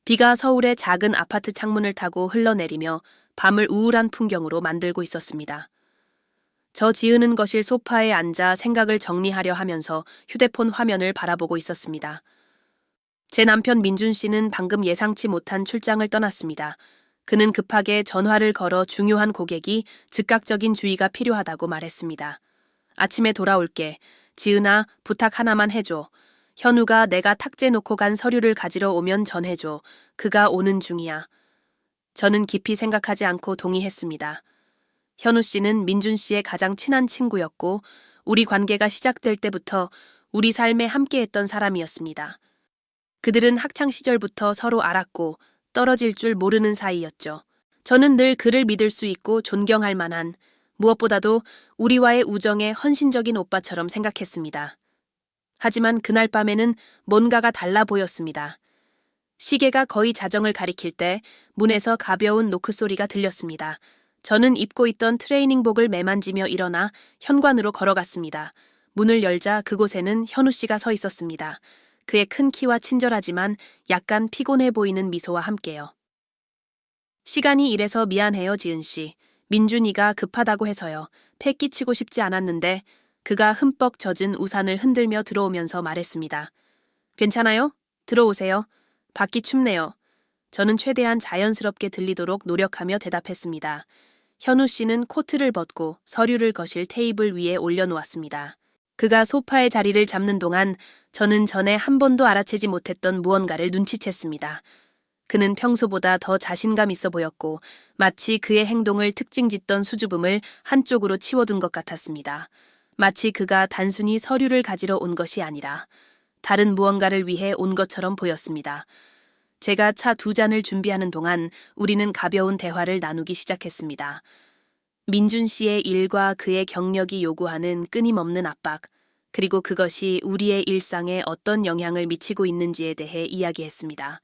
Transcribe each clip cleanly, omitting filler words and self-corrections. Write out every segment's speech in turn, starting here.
비가 서울의 작은 아파트 창문을 타고 흘러내리며 밤을 우울한 풍경으로 만들고 있었습니다. 저 지으는 거실 소파에 앉아 생각을 정리하려 하면서 휴대폰 화면을 바라보고 있었습니다. 제 남편 민준 씨는 방금 예상치 못한 출장을 떠났습니다. 그는 급하게 전화를 걸어 중요한 고객이 즉각적인 주의가 필요하다고 말했습니다. 아침에 돌아올게. 지은아, 부탁 하나만 해줘. 현우가 내가 탁재 놓고 간 서류를 가지러 오면 전해줘. 그가 오는 중이야. 저는 깊이 생각하지 않고 동의했습니다. 현우 씨는 민준 씨의 가장 친한 친구였고 우리 관계가 시작될 때부터 우리 삶에 함께했던 사람이었습니다. 그들은 학창 시절부터 서로 알았고 떨어질 줄 모르는 사이였죠. 저는 늘 그를 믿을 수 있고 존경할 만한, 무엇보다도 우리와의 우정에 헌신적인 오빠처럼 생각했습니다. 하지만 그날 밤에는 뭔가가 달라 보였습니다. 시계가 거의 자정을 가리킬 때 문에서 가벼운 노크 소리가 들렸습니다. 저는 입고 있던 트레이닝복을 매만지며 일어나 현관으로 걸어갔습니다. 문을 열자 그곳에는 현우 씨가 서 있었습니다. 그의 큰 키와 친절하지만 약간 피곤해 보이는 미소와 함께요. 시간이 이래서 미안해요, 지은 씨. 민준이가 급하다고 해서요. 패 끼치고 싶지 않았는데 그가 흠뻑 젖은 우산을 흔들며 들어오면서 말했습니다. 괜찮아요? 들어오세요. 밖이 춥네요. 저는 최대한 자연스럽게 들리도록 노력하며 대답했습니다. 현우 씨는 코트를 벗고 서류를 거실 테이블 위에 올려놓았습니다. 그가 소파에 자리를 잡는 동안 저는 전에 한 번도 알아채지 못했던 무언가를 눈치챘습니다. 그는 평소보다 더 자신감 있어 보였고 마치 그의 행동을 특징짓던 수줍음을 한쪽으로 치워둔 것 같았습니다. 마치 그가 단순히 서류를 가지러 온 것이 아니라 다른 무언가를 위해 온 것처럼 보였습니다. 제가 차 2잔을 준비하는 동안 우리는 가벼운 대화를 나누기 시작했습니다. 민준 씨의 일과 그의 경력이 요구하는 끊임없는 압박, 그리고 그것이 우리의 일상에 어떤 영향을 미치고 있는지에 대해 이야기했습니다.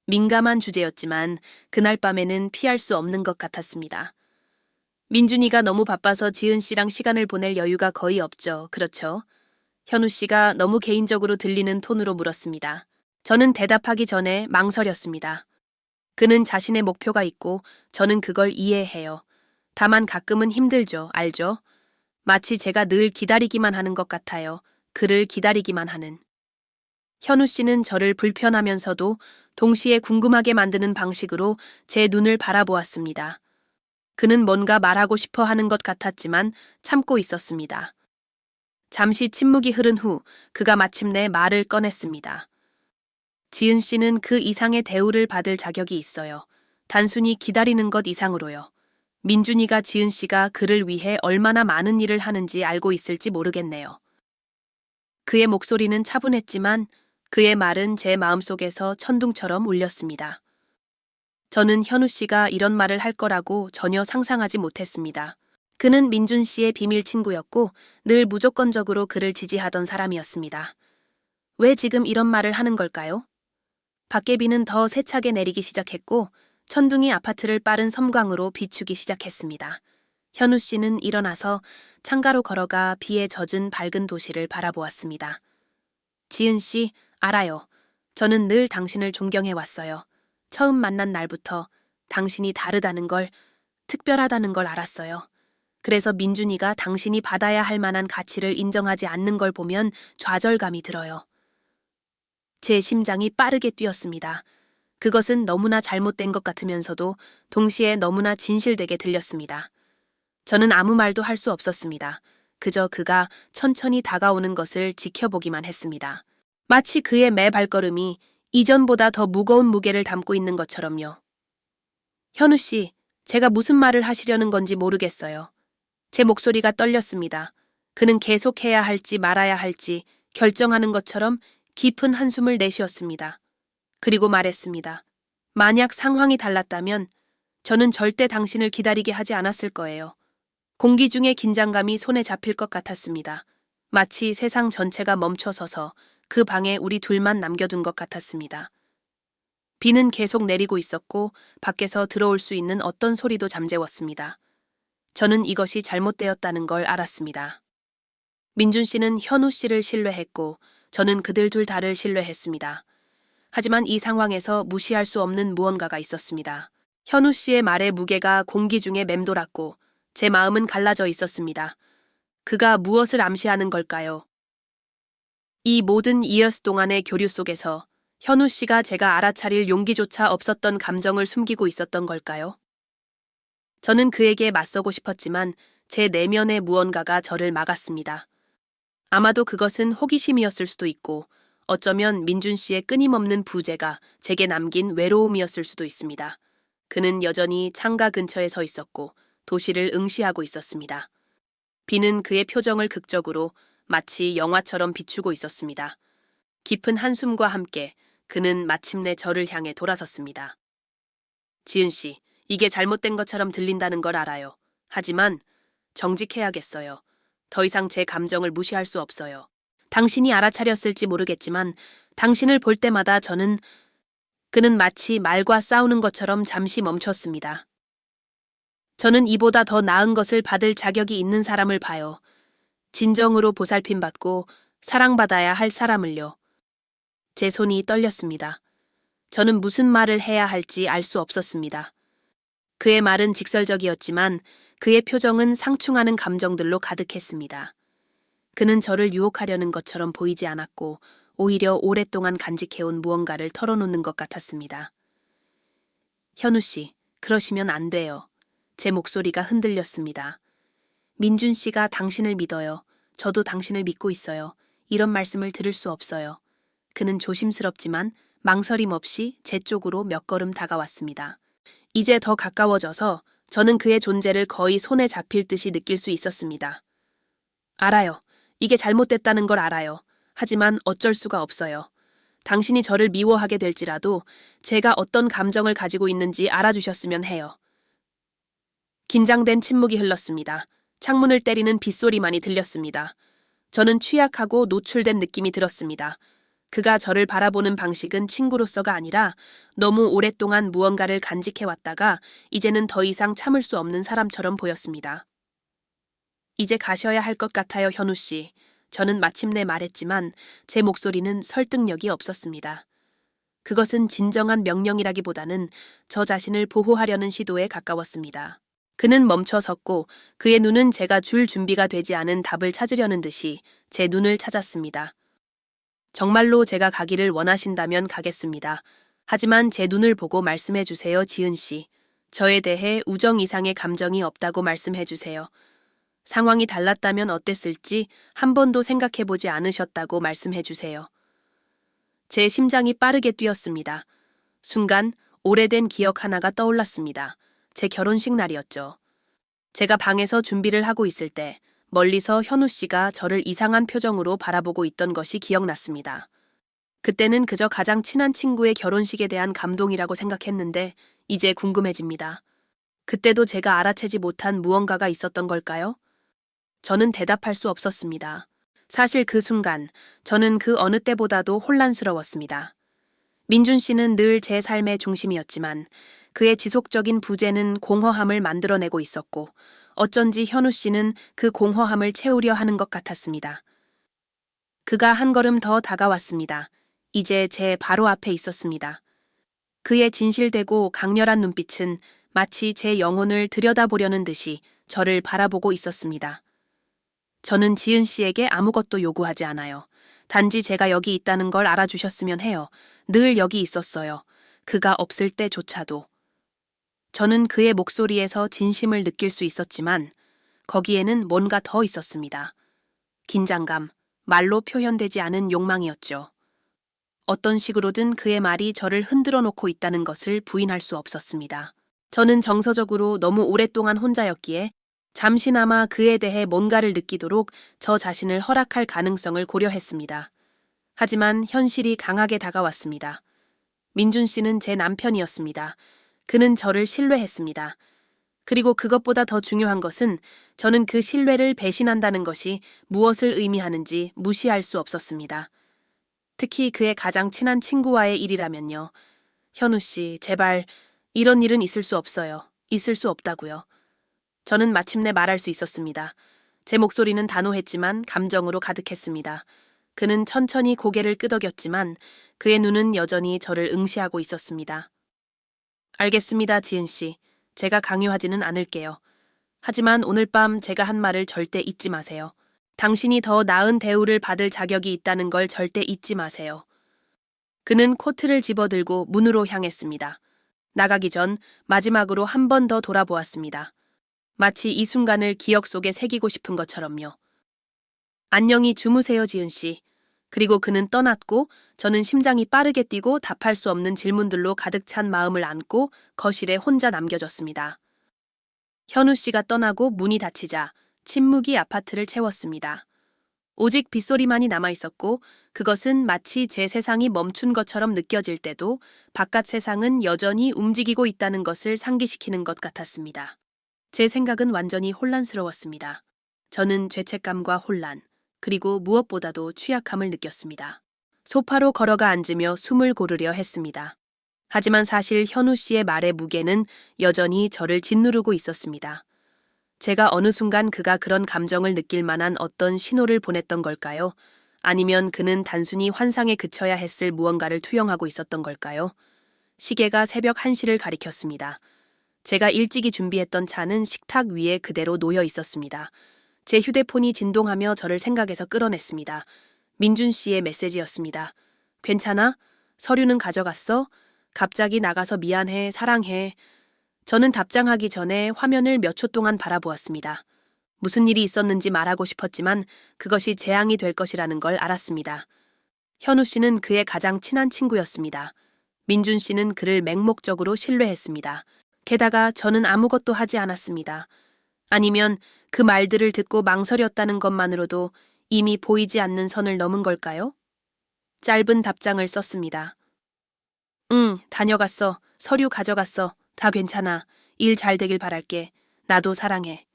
민감한 주제였지만 그날 밤에는 피할 수 없는 것 같았습니다. 민준이가 너무 바빠서 지은 씨랑 시간을 보낼 여유가 거의 없죠. 그렇죠? 현우 씨가 너무 개인적으로 들리는 톤으로 물었습니다. 저는 대답하기 전에 망설였습니다. 그는 자신의 목표가 있고 저는 그걸 이해해요. 다만 가끔은 힘들죠. 알죠? 마치 제가 늘 기다리기만 하는 것 같아요. 그를 기다리기만 하는. 현우 씨는 저를 불편하면서도 동시에 궁금하게 만드는 방식으로 제 눈을 바라보았습니다. 그는 뭔가 말하고 싶어 하는 것 같았지만 참고 있었습니다. 잠시 침묵이 흐른 후 그가 마침내 말을 꺼냈습니다. 지은 씨는 그 이상의 대우를 받을 자격이 있어요. 단순히 기다리는 것 이상으로요. 민준이가 지은 씨가 그를 위해 얼마나 많은 일을 하는지 알고 있을지 모르겠네요. 그의 목소리는 차분했지만 그의 말은 제 마음속에서 천둥처럼 울렸습니다. 저는 현우 씨가 이런 말을 할 거라고 전혀 상상하지 못했습니다. 그는 민준 씨의 비밀 친구였고 늘 무조건적으로 그를 지지하던 사람이었습니다. 왜 지금 이런 말을 하는 걸까요? 밖에 비는 더 세차게 내리기 시작했고 천둥이 아파트를 빠른 섬광으로 비추기 시작했습니다. 현우 씨는 일어나서 창가로 걸어가 비에 젖은 밝은 도시를 바라보았습니다. 지은 씨, 알아요. 저는 늘 당신을 존경해왔어요. 처음 만난 날부터 당신이 다르다는 걸, 특별하다는 걸 알았어요. 그래서 민준이가 당신이 받아야 할 만한 가치를 인정하지 않는 걸 보면 좌절감이 들어요. 제 심장이 빠르게 뛰었습니다. 그것은 너무나 잘못된 것 같으면서도 동시에 너무나 진실되게 들렸습니다. 저는 아무 말도 할 수 없었습니다. 그저 그가 천천히 다가오는 것을 지켜보기만 했습니다. 마치 그의 매 발걸음이 이전보다 더 무거운 무게를 담고 있는 것처럼요. 현우 씨, 제가 무슨 말을 하시려는 건지 모르겠어요. 제 목소리가 떨렸습니다. 그는 계속해야 할지 말아야 할지 결정하는 것처럼 깊은 한숨을 내쉬었습니다. 그리고 말했습니다. 만약 상황이 달랐다면 저는 절대 당신을 기다리게 하지 않았을 거예요. 공기 중의 긴장감이 손에 잡힐 것 같았습니다. 마치 세상 전체가 멈춰서서 그 방에 우리 둘만 남겨둔 것 같았습니다. 비는 계속 내리고 있었고 밖에서 들어올 수 있는 어떤 소리도 잠재웠습니다. 저는 이것이 잘못되었다는 걸 알았습니다. 민준 씨는 현우 씨를 신뢰했고 저는 그들 둘 다를 신뢰했습니다. 하지만 이 상황에서 무시할 수 없는 무언가가 있었습니다. 현우 씨의 말의 무게가 공기 중에 맴돌았고 제 마음은 갈라져 있었습니다. 그가 무엇을 암시하는 걸까요? 이 모든 이어스 동안의 교류 속에서 현우 씨가 제가 알아차릴 용기조차 없었던 감정을 숨기고 있었던 걸까요? 저는 그에게 맞서고 싶었지만 제 내면의 무언가가 저를 막았습니다. 아마도 그것은 호기심이었을 수도 있고 어쩌면 민준 씨의 끊임없는 부재가 제게 남긴 외로움이었을 수도 있습니다. 그는 여전히 창가 근처에 서 있었고 도시를 응시하고 있었습니다. 비는 그의 표정을 극적으로 마치 영화처럼 비추고 있었습니다. 깊은 한숨과 함께 그는 마침내 저를 향해 돌아섰습니다. 지은 씨, 이게 잘못된 것처럼 들린다는 걸 알아요. 하지만 정직해야겠어요. 더 이상 제 감정을 무시할 수 없어요. 당신이 알아차렸을지 모르겠지만 당신을 볼 때마다 그는 마치 말과 싸우는 것처럼 잠시 멈췄습니다. 저는 이보다 더 나은 것을 받을 자격이 있는 사람을 봐요. 진정으로 보살핌받고 사랑받아야 할 사람을요. 제 손이 떨렸습니다. 저는 무슨 말을 해야 할지 알 수 없었습니다. 그의 말은 직설적이었지만 그의 표정은 상충하는 감정들로 가득했습니다. 그는 저를 유혹하려는 것처럼 보이지 않았고 오히려 오랫동안 간직해온 무언가를 털어놓는 것 같았습니다. 현우 씨, 그러시면 안 돼요. 제 목소리가 흔들렸습니다. 민준 씨가 당신을 믿어요. 저도 당신을 믿고 있어요. 이런 말씀을 들을 수 없어요. 그는 조심스럽지만 망설임 없이 제 쪽으로 몇 걸음 다가왔습니다. 이제 더 가까워져서 저는 그의 존재를 거의 손에 잡힐 듯이 느낄 수 있었습니다. 알아요. 이게 잘못됐다는 걸 알아요. 하지만 어쩔 수가 없어요. 당신이 저를 미워하게 될지라도 제가 어떤 감정을 가지고 있는지 알아주셨으면 해요. 긴장된 침묵이 흘렀습니다. 창문을 때리는 빗소리만이 들렸습니다. 저는 취약하고 노출된 느낌이 들었습니다. 그가 저를 바라보는 방식은 친구로서가 아니라 너무 오랫동안 무언가를 간직해왔다가 이제는 더 이상 참을 수 없는 사람처럼 보였습니다. 이제 가셔야 할 것 같아요, 현우 씨. 저는 마침내 말했지만 제 목소리는 설득력이 없었습니다. 그것은 진정한 명령이라기보다는 저 자신을 보호하려는 시도에 가까웠습니다. 그는 멈춰 섰고 그의 눈은 제가 줄 준비가 되지 않은 답을 찾으려는 듯이 제 눈을 찾았습니다. 정말로 제가 가기를 원하신다면 가겠습니다. 하지만 제 눈을 보고 말씀해 주세요, 지은 씨. 저에 대해 우정 이상의 감정이 없다고 말씀해 주세요. 상황이 달랐다면 어땠을지 한 번도 생각해 보지 않으셨다고 말씀해 주세요. 제 심장이 빠르게 뛰었습니다. 순간 오래된 기억 하나가 떠올랐습니다. 제 결혼식 날이었죠. 제가 방에서 준비를 하고 있을 때 멀리서 현우 씨가 저를 이상한 표정으로 바라보고 있던 것이 기억났습니다. 그때는 그저 가장 친한 친구의 결혼식에 대한 감동이라고 생각했는데 이제 궁금해집니다. 그때도 제가 알아채지 못한 무언가가 있었던 걸까요? 저는 대답할 수 없었습니다. 사실 그 순간 저는 그 어느 때보다도 혼란스러웠습니다. 민준 씨는 늘 제 삶의 중심이었지만 그의 지속적인 부재는 공허함을 만들어내고 있었고 어쩐지 현우 씨는 그 공허함을 채우려 하는 것 같았습니다. 그가 한 걸음 더 다가왔습니다. 이제 제 바로 앞에 있었습니다. 그의 진실되고 강렬한 눈빛은 마치 제 영혼을 들여다보려는 듯이 저를 바라보고 있었습니다. 저는 지은 씨에게 아무것도 요구하지 않아요. 단지 제가 여기 있다는 걸 알아주셨으면 해요. 늘 여기 있었어요. 그가 없을 때조차도. 저는 그의 목소리에서 진심을 느낄 수 있었지만 거기에는 뭔가 더 있었습니다. 긴장감, 말로 표현되지 않은 욕망이었죠. 어떤 식으로든 그의 말이 저를 흔들어 놓고 있다는 것을 부인할 수 없었습니다. 저는 정서적으로 너무 오랫동안 혼자였기에 잠시나마 그에 대해 뭔가를 느끼도록 저 자신을 허락할 가능성을 고려했습니다. 하지만 현실이 강하게 다가왔습니다. 민준 씨는 제 남편이었습니다. 그는 저를 신뢰했습니다. 그리고 그것보다 더 중요한 것은 저는 그 신뢰를 배신한다는 것이 무엇을 의미하는지 무시할 수 없었습니다. 특히 그의 가장 친한 친구와의 일이라면요. 현우 씨, 제발 이런 일은 있을 수 없어요. 있을 수 없다고요. 저는 마침내 말할 수 있었습니다. 제 목소리는 단호했지만 감정으로 가득했습니다. 그는 천천히 고개를 끄덕였지만 그의 눈은 여전히 저를 응시하고 있었습니다. 알겠습니다, 지은 씨. 제가 강요하지는 않을게요. 하지만 오늘 밤 제가 한 말을 절대 잊지 마세요. 당신이 더 나은 대우를 받을 자격이 있다는 걸 절대 잊지 마세요. 그는 코트를 집어들고 문으로 향했습니다. 나가기 전 마지막으로 한 번 더 돌아보았습니다. 마치 이 순간을 기억 속에 새기고 싶은 것처럼요. 안녕히 주무세요, 지은 씨. 그리고 그는 떠났고 저는 심장이 빠르게 뛰고 답할 수 없는 질문들로 가득 찬 마음을 안고 거실에 혼자 남겨졌습니다. 현우 씨가 떠나고 문이 닫히자 침묵이 아파트를 채웠습니다. 오직 빗소리만이 남아있었고 그것은 마치 제 세상이 멈춘 것처럼 느껴질 때도 바깥 세상은 여전히 움직이고 있다는 것을 상기시키는 것 같았습니다. 제 생각은 완전히 혼란스러웠습니다. 저는 죄책감과 혼란, 그리고 무엇보다도 취약함을 느꼈습니다. 소파로 걸어가 앉으며 숨을 고르려 했습니다. 하지만 사실 현우 씨의 말의 무게는 여전히 저를 짓누르고 있었습니다. 제가 어느 순간 그가 그런 감정을 느낄 만한 어떤 신호를 보냈던 걸까요? 아니면 그는 단순히 환상에 그쳐야 했을 무언가를 투영하고 있었던 걸까요? 시계가 새벽 1시를 가리켰습니다. 제가 일찍이 준비했던 차는 식탁 위에 그대로 놓여 있었습니다. 제 휴대폰이 진동하며 저를 생각에서 끌어냈습니다. 민준 씨의 메시지였습니다. 괜찮아? 서류는 가져갔어? 갑자기 나가서 미안해, 사랑해. 저는 답장하기 전에 화면을 몇 초 동안 바라보았습니다. 무슨 일이 있었는지 말하고 싶었지만 그것이 재앙이 될 것이라는 걸 알았습니다. 현우 씨는 그의 가장 친한 친구였습니다. 민준 씨는 그를 맹목적으로 신뢰했습니다. 게다가 저는 아무것도 하지 않았습니다. 아니면 그 말들을 듣고 망설였다는 것만으로도 이미 보이지 않는 선을 넘은 걸까요? 짧은 답장을 썼습니다. 응, 다녀갔어. 서류 가져갔어. 다 괜찮아. 일 잘 되길 바랄게. 나도 사랑해.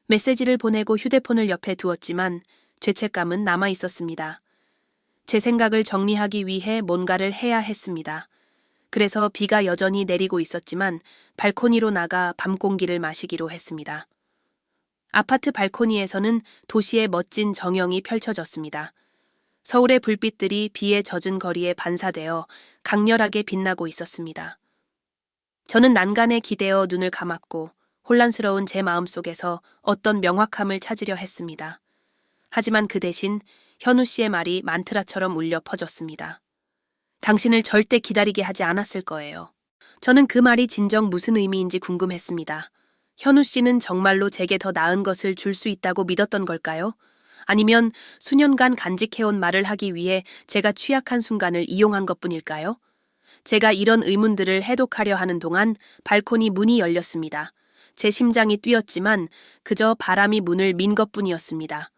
메시지를 보내고 휴대폰을 옆에 두었지만 죄책감은 남아 있었습니다. 제 생각을 정리하기 위해 뭔가를 해야 했습니다. 그래서 비가 여전히 내리고 있었지만 발코니로 나가 밤 공기를 마시기로 했습니다. 아파트 발코니에서는 도시의 멋진 정형이 펼쳐졌습니다. 서울의 불빛들이 비에 젖은 거리에 반사되어 강렬하게 빛나고 있었습니다. 저는 난간에 기대어 눈을 감았고 혼란스러운 제 마음속에서 어떤 명확함을 찾으려 했습니다. 하지만 그 대신 현우 씨의 말이 만트라처럼 울려 퍼졌습니다. 당신을 절대 기다리게 하지 않았을 거예요. 저는 그 말이 진정 무슨 의미인지 궁금했습니다. 현우 씨는 정말로 제게 더 나은 것을 줄 수 있다고 믿었던 걸까요? 아니면 수년간 간직해온 말을 하기 위해 제가 취약한 순간을 이용한 것뿐일까요? 제가 이런 의문들을 해독하려 하는 동안 발코니 문이 열렸습니다. 제 심장이 뛰었지만 그저 바람이 문을 민 것뿐이었습니다.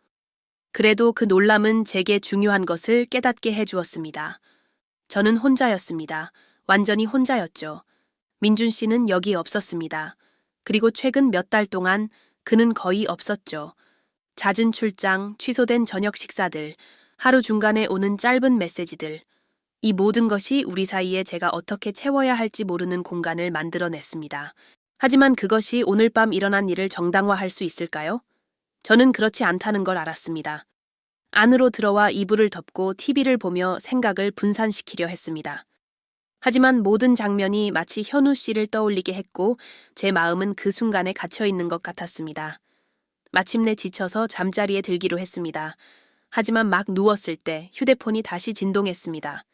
그래도 그 놀람은 제게 중요한 것을 깨닫게 해주었습니다. 저는 혼자였습니다. 완전히 혼자였죠. 민준 씨는 여기 없었습니다. 그리고 최근 몇 달 동안 그는 거의 없었죠. 잦은 출장, 취소된 저녁 식사들, 하루 중간에 오는 짧은 메시지들. 이 모든 것이 우리 사이에 제가 어떻게 채워야 할지 모르는 공간을 만들어냈습니다. 하지만 그것이 오늘 밤 일어난 일을 정당화할 수 있을까요? 저는 그렇지 않다는 걸 알았습니다. 안으로 들어와 이불을 덮고 TV를 보며 생각을 분산시키려 했습니다. 하지만 모든 장면이 마치 현우 씨를 떠올리게 했고 제 마음은 그 순간에 갇혀있는 것 같았습니다. 마침내 지쳐서 잠자리에 들기로 했습니다. 하지만 막 누웠을 때 휴대폰이 다시 진동했습니다.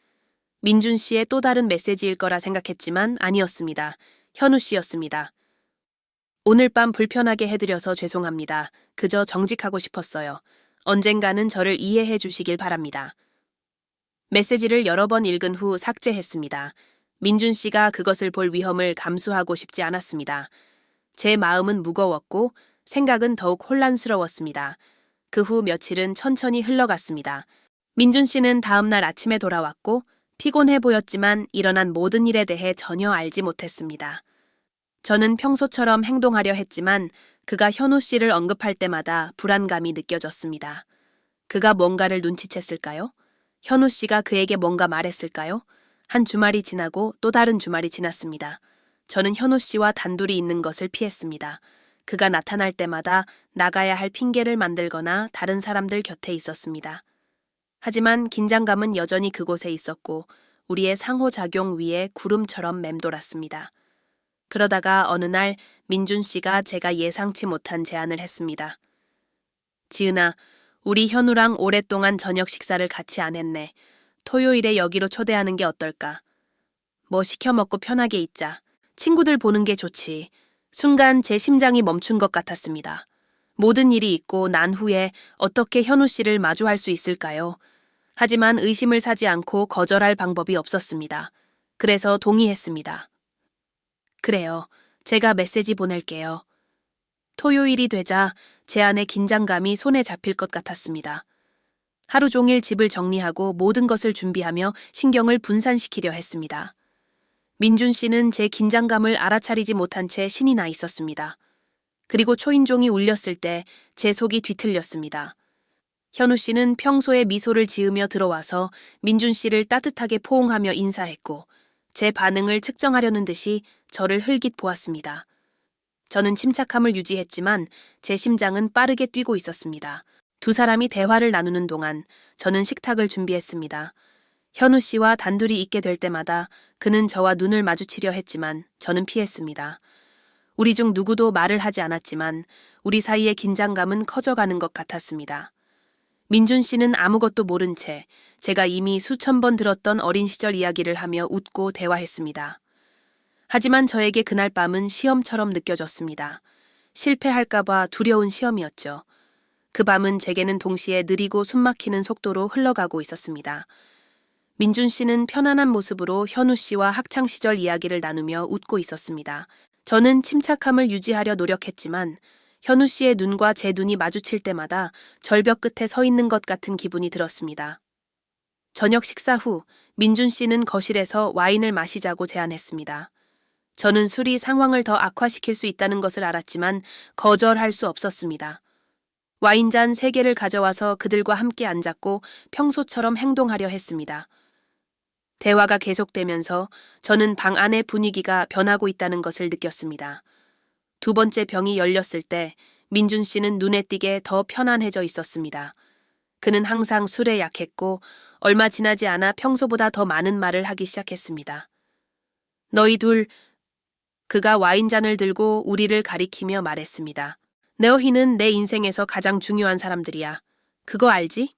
민준 씨의 또 다른 메시지일 거라 생각했지만 아니었습니다. 현우 씨였습니다. 오늘 밤 불편하게 해드려서 죄송합니다. 그저 정직하고 싶었어요. 언젠가는 저를 이해해 주시길 바랍니다. 메시지를 여러 번 읽은 후 삭제했습니다. 민준 씨가 그것을 볼 위험을 감수하고 싶지 않았습니다. 제 마음은 무거웠고 생각은 더욱 혼란스러웠습니다. 그 후 며칠은 천천히 흘러갔습니다. 민준 씨는 다음 날 아침에 돌아왔고 피곤해 보였지만 일어난 모든 일에 대해 전혀 알지 못했습니다. 저는 평소처럼 행동하려 했지만 그가 현우 씨를 언급할 때마다 불안감이 느껴졌습니다. 그가 뭔가를 눈치챘을까요? 현우 씨가 그에게 뭔가 말했을까요? 한 주말이 지나고 또 다른 주말이 지났습니다. 저는 현우 씨와 단둘이 있는 것을 피했습니다. 그가 나타날 때마다 나가야 할 핑계를 만들거나 다른 사람들 곁에 있었습니다. 하지만 긴장감은 여전히 그곳에 있었고 우리의 상호작용 위에 구름처럼 맴돌았습니다. 그러다가 어느 날 민준 씨가 제가 예상치 못한 제안을 했습니다. 지은아, 우리 현우랑 오랫동안 저녁 식사를 같이 안 했네. 토요일에 여기로 초대하는 게 어떨까? 뭐 시켜 먹고 편하게 있자. 친구들 보는 게 좋지. 순간 제 심장이 멈춘 것 같았습니다. 모든 일이 있고 난 후에 어떻게 현우 씨를 마주할 수 있을까요? 하지만 의심을 사지 않고 거절할 방법이 없었습니다. 그래서 동의했습니다. 그래요. 제가 메시지 보낼게요. 토요일이 되자 제 안의 긴장감이 손에 잡힐 것 같았습니다. 하루 종일 집을 정리하고 모든 것을 준비하며 신경을 분산시키려 했습니다. 민준 씨는 제 긴장감을 알아차리지 못한 채 신이 나 있었습니다. 그리고 초인종이 울렸을 때 제 속이 뒤틀렸습니다. 현우 씨는 평소에 미소를 지으며 들어와서 민준 씨를 따뜻하게 포옹하며 인사했고 제 반응을 측정하려는 듯이 저를 흘깃 보았습니다. 저는 침착함을 유지했지만 제 심장은 빠르게 뛰고 있었습니다. 두 사람이 대화를 나누는 동안 저는 식탁을 준비했습니다. 현우 씨와 단둘이 있게 될 때마다 그는 저와 눈을 마주치려 했지만 저는 피했습니다. 우리 중 누구도 말을 하지 않았지만 우리 사이의 긴장감은 커져가는 것 같았습니다. 민준 씨는 아무것도 모른 채 제가 이미 수천 번 들었던 어린 시절 이야기를 하며 웃고 대화했습니다. 하지만 저에게 그날 밤은 시험처럼 느껴졌습니다. 실패할까봐 두려운 시험이었죠. 그 밤은 제게는 동시에 느리고 숨막히는 속도로 흘러가고 있었습니다. 민준 씨는 편안한 모습으로 현우 씨와 학창시절 이야기를 나누며 웃고 있었습니다. 저는 침착함을 유지하려 노력했지만 현우 씨의 눈과 제 눈이 마주칠 때마다 절벽 끝에 서 있는 것 같은 기분이 들었습니다. 저녁 식사 후 민준 씨는 거실에서 와인을 마시자고 제안했습니다. 저는 술이 상황을 더 악화시킬 수 있다는 것을 알았지만 거절할 수 없었습니다. 와인잔 3개를 가져와서 그들과 함께 앉았고 평소처럼 행동하려 했습니다. 대화가 계속되면서 저는 방 안의 분위기가 변하고 있다는 것을 느꼈습니다. 두 번째 병이 열렸을 때 민준 씨는 눈에 띄게 더 편안해져 있었습니다. 그는 항상 술에 약했고 얼마 지나지 않아 평소보다 더 많은 말을 하기 시작했습니다. 너희 둘, 그가 와인잔을 들고 우리를 가리키며 말했습니다. 너희는 내 인생에서 가장 중요한 사람들이야. 그거 알지?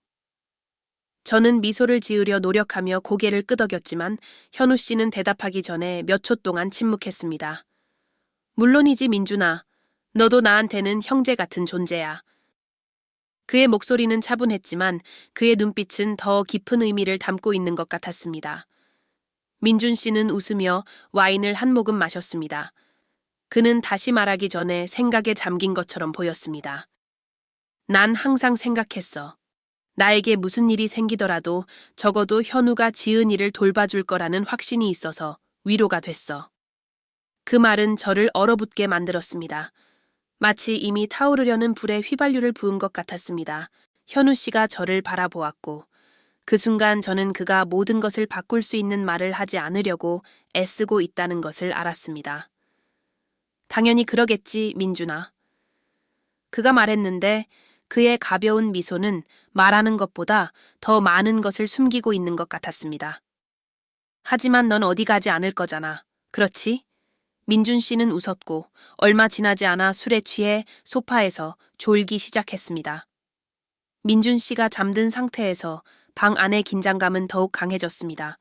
저는 미소를 지으려 노력하며 고개를 끄덕였지만 현우 씨는 대답하기 전에 몇 초 동안 침묵했습니다. 물론이지 민준아. 너도 나한테는 형제 같은 존재야. 그의 목소리는 차분했지만 그의 눈빛은 더 깊은 의미를 담고 있는 것 같았습니다. 민준 씨는 웃으며 와인을 한 모금 마셨습니다. 그는 다시 말하기 전에 생각에 잠긴 것처럼 보였습니다. 난 항상 생각했어. 나에게 무슨 일이 생기더라도 적어도 현우가 지은 일을 돌봐줄 거라는 확신이 있어서 위로가 됐어. 그 말은 저를 얼어붙게 만들었습니다. 마치 이미 타오르려는 불에 휘발유를 부은 것 같았습니다. 현우 씨가 저를 바라보았고 그 순간 저는 그가 모든 것을 바꿀 수 있는 말을 하지 않으려고 애쓰고 있다는 것을 알았습니다. 당연히 그러겠지, 민준아. 그가 말했는데 그의 가벼운 미소는 말하는 것보다 더 많은 것을 숨기고 있는 것 같았습니다. 하지만 넌 어디 가지 않을 거잖아. 그렇지? 민준 씨는 웃었고 얼마 지나지 않아 술에 취해 소파에서 졸기 시작했습니다. 민준 씨가 잠든 상태에서 방 안의 긴장감은 더욱 강해졌습니다.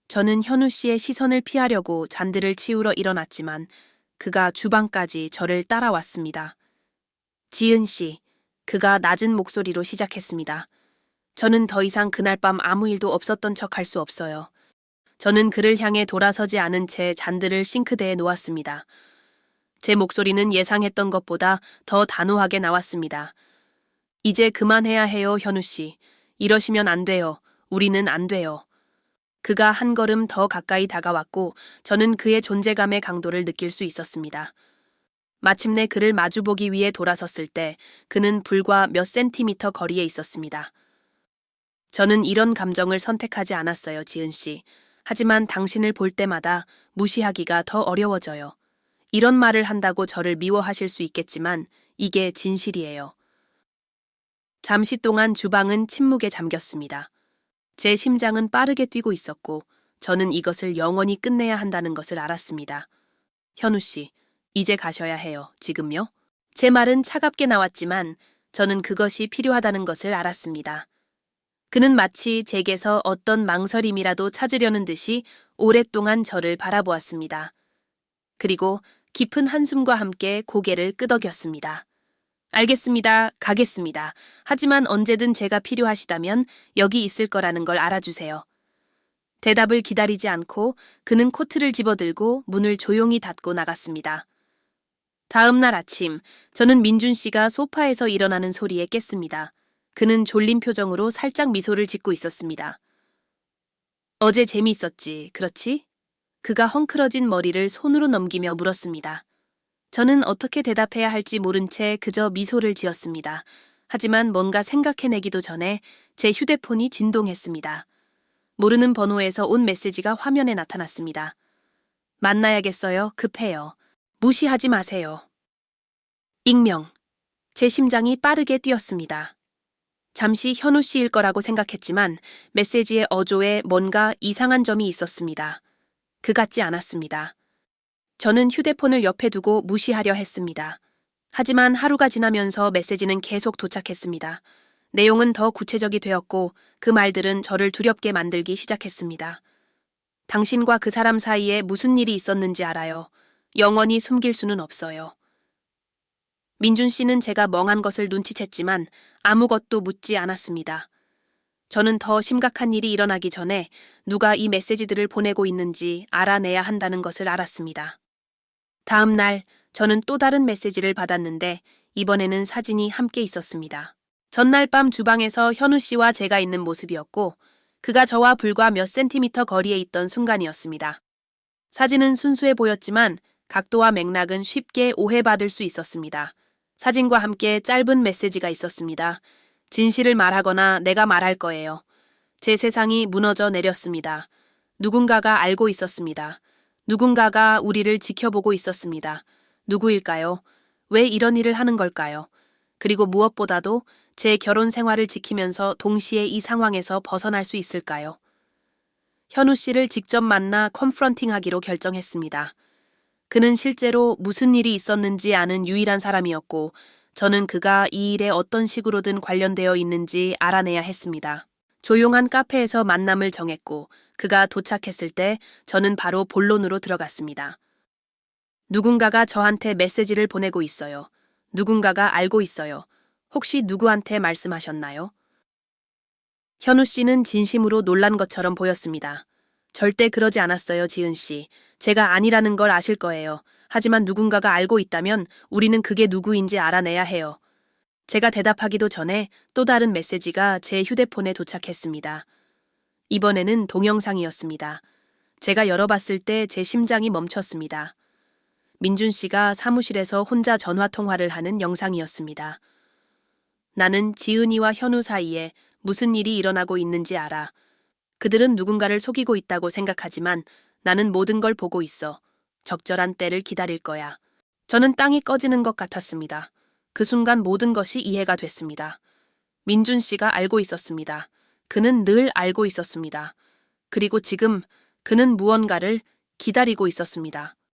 저는 현우 씨의 시선을 피하려고 잔들을 치우러 일어났지만 그가 주방까지 저를 따라왔습니다. 지은 씨, 그가 낮은 목소리로 시작했습니다. 저는 더 이상 그날 밤 아무 일도 없었던 척 할 수 없어요. 저는 그를 향해 돌아서지 않은 채 잔들을 싱크대에 놓았습니다. 제 목소리는 예상했던 것보다 더 단호하게 나왔습니다. 이제 그만해야 해요, 현우 씨. 이러시면 안 돼요. 우리는 안 돼요. 그가 한 걸음 더 가까이 다가왔고 저는 그의 존재감의 강도를 느낄 수 있었습니다. 마침내 그를 마주보기 위해 돌아섰을 때 그는 불과 몇 센티미터 거리에 있었습니다. 저는 이런 감정을 선택하지 않았어요, 지은 씨. 하지만 당신을 볼 때마다 무시하기가 더 어려워져요. 이런 말을 한다고 저를 미워하실 수 있겠지만 이게 진실이에요. 잠시 동안 주방은 침묵에 잠겼습니다. 제 심장은 빠르게 뛰고 있었고 저는 이것을 영원히 끝내야 한다는 것을 알았습니다. 현우 씨, 이제 가셔야 해요. 지금요? 제 말은 차갑게 나왔지만 저는 그것이 필요하다는 것을 알았습니다. 그는 마치 제게서 어떤 망설임이라도 찾으려는 듯이 오랫동안 저를 바라보았습니다. 그리고 깊은 한숨과 함께 고개를 끄덕였습니다. 알겠습니다. 가겠습니다. 하지만 언제든 제가 필요하시다면 여기 있을 거라는 걸 알아주세요. 대답을 기다리지 않고 그는 코트를 집어들고 문을 조용히 닫고 나갔습니다. 다음 날 아침, 저는 민준 씨가 소파에서 일어나는 소리에 깼습니다. 그는 졸린 표정으로 살짝 미소를 짓고 있었습니다. 어제 재미있었지, 그렇지? 그가 헝클어진 머리를 손으로 넘기며 물었습니다. 저는 어떻게 대답해야 할지 모른 채 그저 미소를 지었습니다. 하지만 뭔가 생각해내기도 전에 제 휴대폰이 진동했습니다. 모르는 번호에서 온 메시지가 화면에 나타났습니다. 만나야겠어요. 급해요. 무시하지 마세요. 익명. 제 심장이 빠르게 뛰었습니다. 잠시 현우 씨일 거라고 생각했지만 메시지의 어조에 뭔가 이상한 점이 있었습니다. 그 같지 않았습니다. 저는 휴대폰을 옆에 두고 무시하려 했습니다. 하지만 하루가 지나면서 메시지는 계속 도착했습니다. 내용은 더 구체적이 되었고 그 말들은 저를 두렵게 만들기 시작했습니다. 당신과 그 사람 사이에 무슨 일이 있었는지 알아요. 영원히 숨길 수는 없어요. 민준 씨는 제가 멍한 것을 눈치챘지만 아무것도 묻지 않았습니다. 저는 더 심각한 일이 일어나기 전에 누가 이 메시지들을 보내고 있는지 알아내야 한다는 것을 알았습니다. 다음 날 저는 또 다른 메시지를 받았는데 이번에는 사진이 함께 있었습니다. 전날 밤 주방에서 현우 씨와 제가 있는 모습이었고 그가 저와 불과 몇 센티미터 거리에 있던 순간이었습니다. 사진은 순수해 보였지만 각도와 맥락은 쉽게 오해받을 수 있었습니다. 사진과 함께 짧은 메시지가 있었습니다. 진실을 말하거나 내가 말할 거예요. 제 세상이 무너져 내렸습니다. 누군가가 알고 있었습니다. 누군가가 우리를 지켜보고 있었습니다. 누구일까요? 왜 이런 일을 하는 걸까요? 그리고 무엇보다도 제 결혼 생활을 지키면서 동시에 이 상황에서 벗어날 수 있을까요? 현우 씨를 직접 만나 컨프런팅하기로 결정했습니다. 그는 실제로 무슨 일이 있었는지 아는 유일한 사람이었고 저는 그가 이 일에 어떤 식으로든 관련되어 있는지 알아내야 했습니다. 조용한 카페에서 만남을 정했고 그가 도착했을 때 저는 바로 본론으로 들어갔습니다. 누군가가 저한테 메시지를 보내고 있어요. 누군가가 알고 있어요. 혹시 누구한테 말씀하셨나요? 현우 씨는 진심으로 놀란 것처럼 보였습니다. 절대 그러지 않았어요, 지은 씨. 제가 아니라는 걸 아실 거예요. 하지만 누군가가 알고 있다면 우리는 그게 누구인지 알아내야 해요. 제가 대답하기도 전에 또 다른 메시지가 제 휴대폰에 도착했습니다. 이번에는 동영상이었습니다. 제가 열어봤을 때 제 심장이 멈췄습니다. 민준 씨가 사무실에서 혼자 전화 통화를 하는 영상이었습니다. 나는 지은이와 현우 사이에 무슨 일이 일어나고 있는지 알아. 그들은 누군가를 속이고 있다고 생각하지만 나는 모든 걸 보고 있어. 적절한 때를 기다릴 거야. 저는 땅이 꺼지는 것 같았습니다. 그 순간 모든 것이 이해가 됐습니다. 민준 씨가 알고 있었습니다. 그는 늘 알고 있었습니다. 그리고 지금 그는 무언가를 기다리고 있었습니다.